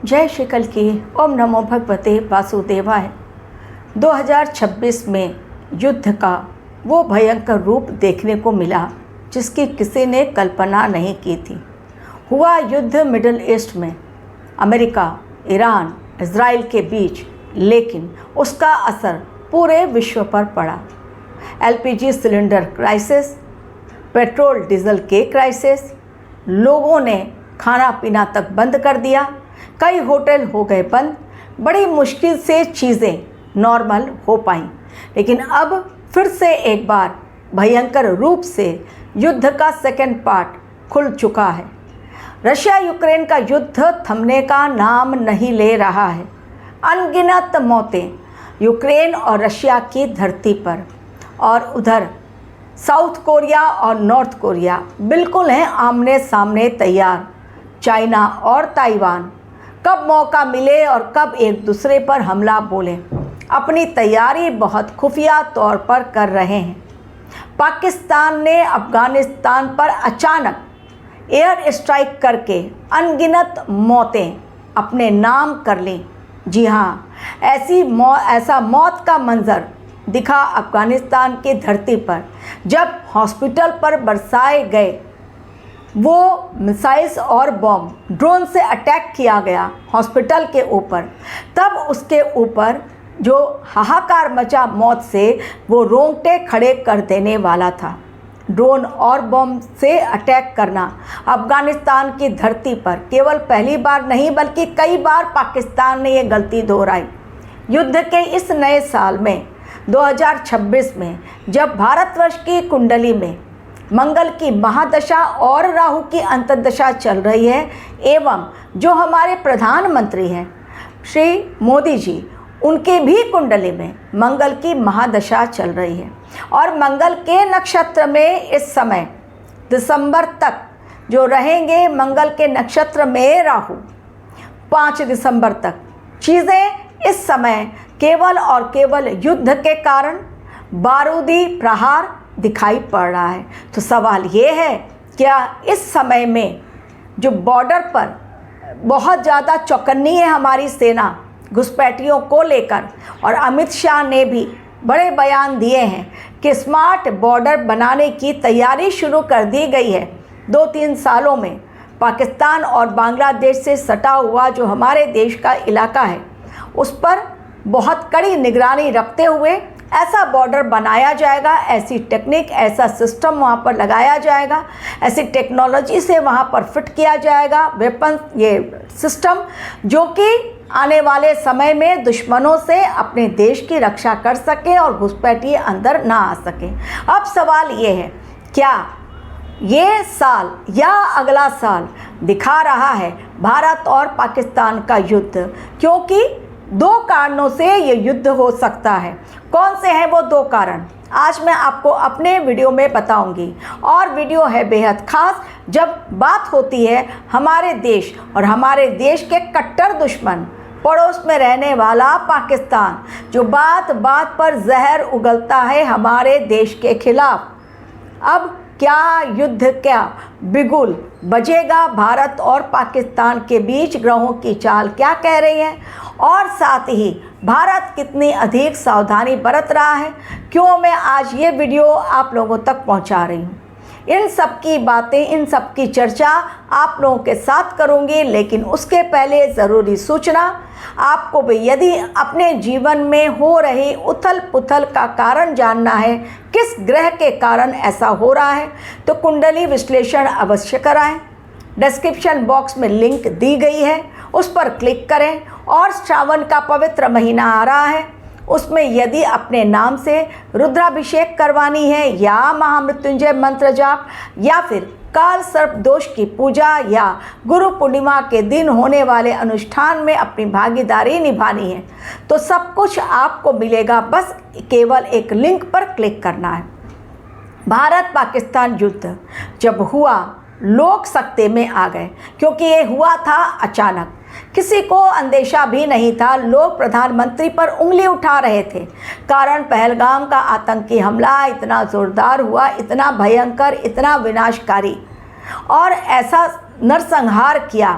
जय श्री कल की। ओम नमो भगवते वासुदेवाय। 2026 में युद्ध का वो भयंकर रूप देखने को मिला जिसकी किसी ने कल्पना नहीं की थी। हुआ युद्ध मिडिल ईस्ट में अमेरिका, ईरान, इज़राइल के बीच, लेकिन उसका असर पूरे विश्व पर पड़ा। LPG cylinder crisis, petrol diesel के क्राइसिस, लोगों ने खाना पीना तक बंद कर दिया, कई होटल हो गए बंद। बड़ी मुश्किल से चीज़ें नॉर्मल हो पाईं, लेकिन अब फिर से एक बार भयंकर रूप से युद्ध का सेकेंड पार्ट खुल चुका है। रशिया यूक्रेन का युद्ध थमने का नाम नहीं ले रहा है। अनगिनत मौतें यूक्रेन और रशिया की धरती पर, और उधर साउथ कोरिया और नॉर्थ कोरिया बिल्कुल हैं आमने सामने तैयार। चाइना और ताइवान कब मौका मिले और कब एक दूसरे पर हमला बोलें, अपनी तैयारी बहुत खुफिया तौर पर कर रहे हैं। पाकिस्तान ने अफ़गानिस्तान पर अचानक एयर स्ट्राइक करके अनगिनत मौतें अपने नाम कर लीं। जी हाँ, ऐसा मौत का मंज़र दिखा अफ़गानिस्तान की धरती पर जब हॉस्पिटल पर बरसाए गए वो मिसाइल्स और बॉम्ब, ड्रोन से अटैक किया गया हॉस्पिटल के ऊपर। तब उसके ऊपर जो हाहाकार मचा मौत से, वो रोंगटे खड़े कर देने वाला था। ड्रोन और बॉम्ब से अटैक करना अफ़गानिस्तान की धरती पर केवल पहली बार नहीं बल्कि कई बार पाकिस्तान ने ये गलती दोहराई। युद्ध के इस नए साल में 2026 में जब भारतवर्ष की कुंडली में मंगल की महादशा और राहु की अंतर्दशा चल रही है, एवं जो हमारे प्रधानमंत्री हैं श्री मोदी जी, उनके भी कुंडली में मंगल की महादशा चल रही है। और मंगल के नक्षत्र में इस समय दिसंबर तक जो रहेंगे मंगल के नक्षत्र में राहु, 5 दिसंबर तक चीज़ें इस समय केवल और केवल युद्ध के कारण बारूदी प्रहार दिखाई पड़ रहा है। तो सवाल ये है, क्या इस समय में जो बॉर्डर पर बहुत ज़्यादा चौकन्नी है हमारी सेना घुसपैठियों को लेकर, और अमित शाह ने भी बड़े बयान दिए हैं कि स्मार्ट बॉर्डर बनाने की तैयारी शुरू कर दी गई है। 2-3 सालों में पाकिस्तान और बांग्लादेश से सटा हुआ जो हमारे देश का इलाका है, उस पर बहुत कड़ी निगरानी रखते हुए ऐसा बॉर्डर बनाया जाएगा, ऐसी टेक्निक, ऐसा सिस्टम वहाँ पर लगाया जाएगा, ऐसी टेक्नोलॉजी से वहाँ पर फिट किया जाएगा वेपन, ये सिस्टम, जो कि आने वाले समय में दुश्मनों से अपने देश की रक्षा कर सके और घुसपैठी अंदर ना आ सके। अब सवाल ये है, क्या ये साल या अगला साल दिखा रहा है भारत और पाकिस्तान का युद्ध? क्योंकि 2 कारणों से ये युद्ध हो सकता है। कौन से हैं वो 2 कारण, आज मैं आपको अपने वीडियो में बताऊंगी। और वीडियो है बेहद खास जब बात होती है हमारे देश और हमारे देश के कट्टर दुश्मन, पड़ोस में रहने वाला पाकिस्तान, जो बात बात पर जहर उगलता है हमारे देश के खिलाफ। अब क्या युद्ध, क्या बिगुल बजेगा भारत और पाकिस्तान के बीच? ग्रहों की चाल क्या कह रही है, और साथ ही भारत कितनी अधिक सावधानी बरत रहा है? क्यों मैं आज ये वीडियो आप लोगों तक पहुंचा रही हूँ, इन सब की बातें, इन सब की चर्चा आप लोगों के साथ करूँगी। लेकिन उसके पहले ज़रूरी सूचना, आपको भी यदि अपने जीवन में हो रही उथल पुथल का कारण जानना है, किस ग्रह के कारण ऐसा हो रहा है, तो कुंडली विश्लेषण अवश्य कराएं। डिस्क्रिप्शन बॉक्स में लिंक दी गई है, उस पर क्लिक करें। और श्रावण का पवित्र महीना आ रहा है, उसमें यदि अपने नाम से रुद्राभिषेक करवानी है, या महामृत्युंजय मंत्र जाप, या फिर काल सर्प दोष की पूजा, या गुरु पूर्णिमा के दिन होने वाले अनुष्ठान में अपनी भागीदारी निभानी है, तो सब कुछ आपको मिलेगा। बस केवल एक लिंक पर क्लिक करना है। भारत पाकिस्तान युद्ध जब हुआ, लोग सकते में आ गए, क्योंकि ये हुआ था अचानक, किसी को अंदेशा भी नहीं था। लोग प्रधानमंत्री पर उंगली उठा रहे थे, कारण पहलगाम का आतंकी हमला इतना ज़ोरदार हुआ, इतना भयंकर, इतना विनाशकारी, और ऐसा नरसंहार किया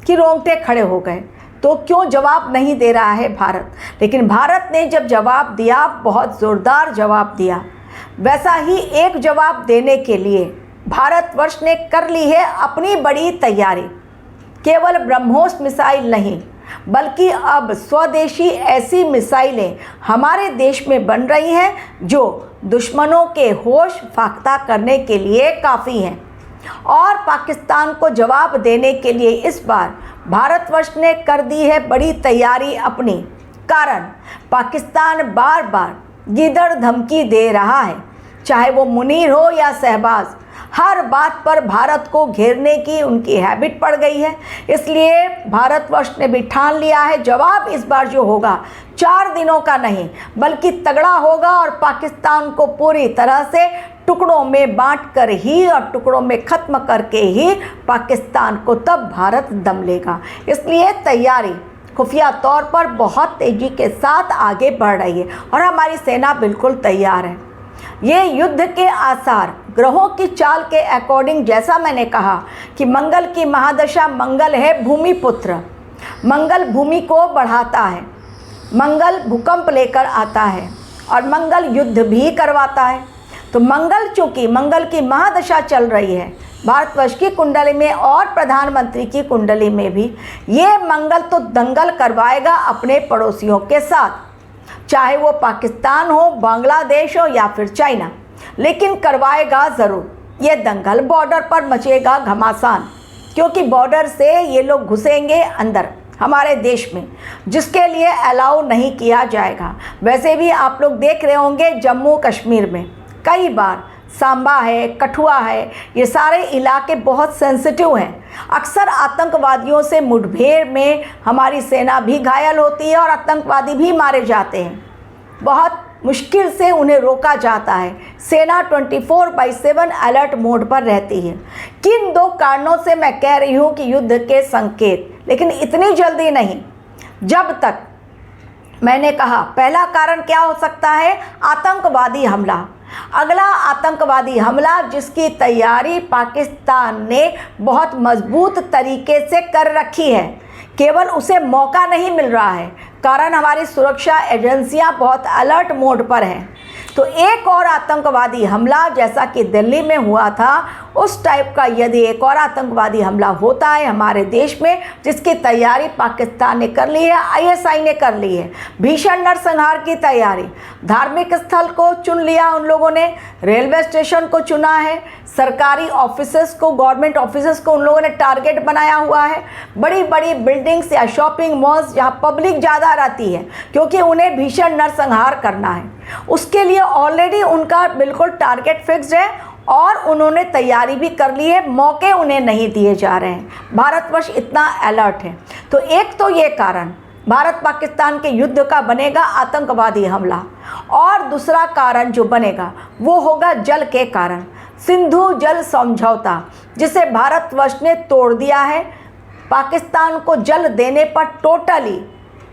कि रोंगटे खड़े हो गए। तो क्यों जवाब नहीं दे रहा है भारत। लेकिन भारत ने जब जवाब दिया, बहुत ज़ोरदार जवाब दिया। वैसा ही एक जवाब देने के लिए भारतवर्ष ने कर ली है अपनी बड़ी तैयारी। केवल ब्रह्मोस मिसाइल नहीं, बल्कि अब स्वदेशी ऐसी मिसाइलें हमारे देश में बन रही हैं जो दुश्मनों के होश फाख्ता करने के लिए काफ़ी हैं। और पाकिस्तान को जवाब देने के लिए इस बार भारतवर्ष ने कर दी है बड़ी तैयारी अपनी। कारण पाकिस्तान बार बार गिदड़ धमकी दे रहा है, चाहे वो मुनीर हो या शहबाज, हर बात पर भारत को घेरने की उनकी हैबिट पड़ गई है। इसलिए भारतवर्ष ने भी ठान लिया है जवाब इस बार जो होगा 4 दिनों का नहीं, बल्कि तगड़ा होगा और पाकिस्तान को पूरी तरह से टुकड़ों में बांट कर ही और टुकड़ों में ख़त्म करके ही पाकिस्तान को तब भारत दम लेगा। इसलिए तैयारी खुफिया तौर पर बहुत तेज़ी के साथ आगे बढ़ रही है और हमारी सेना बिल्कुल तैयार है। ये युद्ध के आसार ग्रहों की चाल के अकॉर्डिंग, जैसा मैंने कहा कि मंगल की महादशा, मंगल है भूमि पुत्र, मंगल भूमि को बढ़ाता है, मंगल भूकंप लेकर आता है और मंगल युद्ध भी करवाता है। तो मंगल, चूँकि मंगल की महादशा चल रही है भारतवर्ष की कुंडली में और प्रधानमंत्री की कुंडली में भी, ये मंगल तो दंगल करवाएगा अपने पड़ोसियों के साथ, चाहे वो पाकिस्तान हो, बांग्लादेश हो या फिर चाइना, लेकिन करवाएगा ज़रूर। ये दंगल बॉर्डर पर मचेगा घमासान, क्योंकि बॉर्डर से ये लोग घुसेंगे अंदर हमारे देश में, जिसके लिए अलाउ नहीं किया जाएगा। वैसे भी आप लोग देख रहे होंगे जम्मू कश्मीर में कई बार, सांबा है, कठुआ है, ये सारे इलाके बहुत सेंसिटिव हैं। अक्सर आतंकवादियों से मुठभेड़ में हमारी सेना भी घायल होती है और आतंकवादी भी मारे जाते हैं। बहुत मुश्किल से उन्हें रोका जाता है। सेना 24/7 अलर्ट मोड पर रहती है। किन 2 कारणों से मैं कह रही हूँ कि युद्ध के संकेत, लेकिन इतनी जल्दी नहीं। जब तक मैंने कहा, पहला कारण क्या हो सकता है? आतंकवादी हमला। अगला आतंकवादी हमला जिसकी तैयारी पाकिस्तान ने बहुत मजबूत तरीके से कर रखी है, केवल उसे मौका नहीं मिल रहा है, कारण हमारी सुरक्षा एजेंसियां बहुत अलर्ट मोड पर हैं। तो एक और आतंकवादी हमला जैसा कि दिल्ली में हुआ था, उस टाइप का यदि एक और आतंकवादी हमला होता है हमारे देश में, जिसकी तैयारी पाकिस्तान ने कर ली है, ISI ने कर ली है, भीषण नरसंहार की तैयारी। धार्मिक स्थल को चुन लिया उन लोगों ने, रेलवे स्टेशन को चुना है, सरकारी ऑफिसेस को, गवर्नमेंट ऑफिसेस को उन लोगों ने टारगेट बनाया हुआ है, बड़ी बड़ी बिल्डिंग्स या शॉपिंग मॉल्स जहाँ पब्लिक ज़्यादा रहती है, क्योंकि उन्हें भीषण नरसंहार करना है। उसके लिए ऑलरेडी उनका बिल्कुल टारगेट फिक्स्ड है और उन्होंने तैयारी भी कर ली है, मौके उन्हें नहीं दिए जा रहे हैं। भारतवर्ष इतना अलर्ट है। तो एक तो ये कारण भारत पाकिस्तान के युद्ध का बनेगा आतंकवादी हमला, और दूसरा कारण जो बनेगा वो होगा जल के कारण। सिंधु जल समझौता जिसे भारतवर्ष ने तोड़ दिया है, पाकिस्तान को जल देने पर टोटली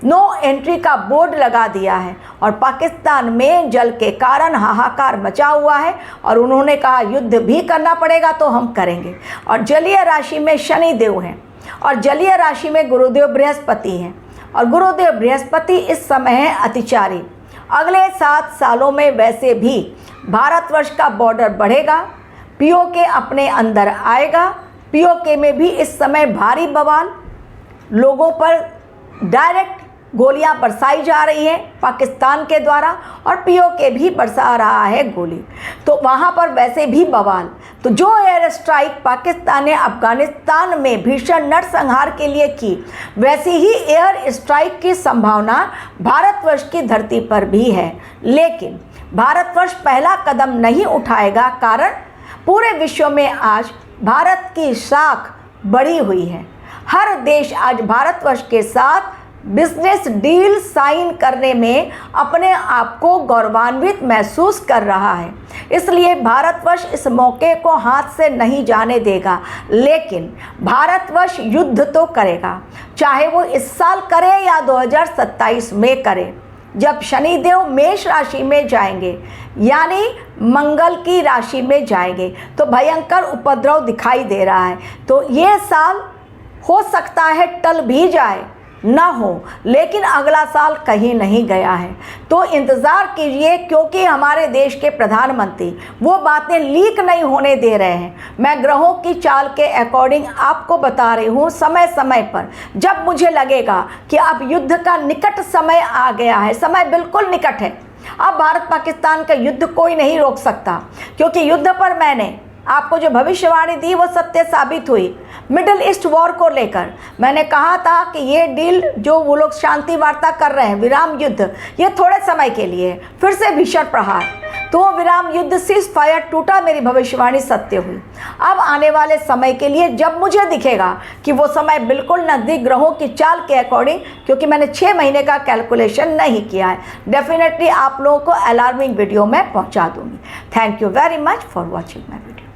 नो एंट्री का बोर्ड लगा दिया है और पाकिस्तान में जल के कारण हाहाकार मचा हुआ है और उन्होंने कहा युद्ध भी करना पड़ेगा तो हम करेंगे। और जलीय राशि में शनि देव हैं और जलीय राशि में गुरुदेव बृहस्पति हैं और गुरुदेव बृहस्पति इस समय है अतिचारी। अगले 7 सालों में वैसे भी भारतवर्ष का बॉर्डर बढ़ेगा, POK अपने अंदर आएगा, POK में भी इस समय भारी बवाल, लोगों पर डायरेक्ट गोलियां बरसाई जा रही हैं पाकिस्तान के द्वारा और POK भी बरसा रहा है गोली, तो वहाँ पर वैसे भी बवाल। तो जो एयर स्ट्राइक पाकिस्तान ने अफगानिस्तान में भीषण नरसंहार के लिए की, वैसी ही एयर स्ट्राइक की संभावना भारतवर्ष की धरती पर भी है। लेकिन भारतवर्ष पहला कदम नहीं उठाएगा, कारण पूरे विश्व में आज भारत की साख बढ़ी हुई है। हर देश आज भारतवर्ष के साथ बिजनेस डील साइन करने में अपने आप को गौरवान्वित महसूस कर रहा है। इसलिए भारतवर्ष इस मौके को हाथ से नहीं जाने देगा। लेकिन भारतवर्ष युद्ध तो करेगा, चाहे वो इस साल करे या 2027 में करे, जब शनिदेव मेष राशि में जाएंगे, यानी मंगल की राशि में जाएंगे, तो भयंकर उपद्रव दिखाई दे रहा है। तो ये साल हो सकता है टल भी जाए, ना हो, लेकिन अगला साल कहीं नहीं गया है। तो इंतज़ार कीजिए, क्योंकि हमारे देश के प्रधानमंत्री वो बातें लीक नहीं होने दे रहे हैं। मैं ग्रहों की चाल के अकॉर्डिंग आपको बता रही हूँ, समय समय पर जब मुझे लगेगा कि अब युद्ध का निकट समय आ गया है, समय बिल्कुल निकट है, अब भारत पाकिस्तान का युद्ध कोई नहीं रोक सकता, क्योंकि युद्ध पर मैंने आपको जो भविष्यवाणी दी वो सत्य साबित हुई। मिडिल ईस्ट वॉर को लेकर मैंने कहा था कि ये डील जो वो लोग शांति वार्ता कर रहे हैं, विराम युद्ध, ये थोड़े समय के लिए, फिर से भीषण प्रहार, तो वो विराम युद्ध सीज फायर टूटा, मेरी भविष्यवाणी सत्य हुई। अब आने वाले समय के लिए जब मुझे दिखेगा कि वो समय बिल्कुल नज़दीक ग्रहों की चाल के अकॉर्डिंग, क्योंकि मैंने 6 महीने का कैलकुलेशन नहीं किया है, डेफिनेटली आप लोगों को अलार्मिंग वीडियो में पहुंचा दूंगी। Thank you very much for watching my video.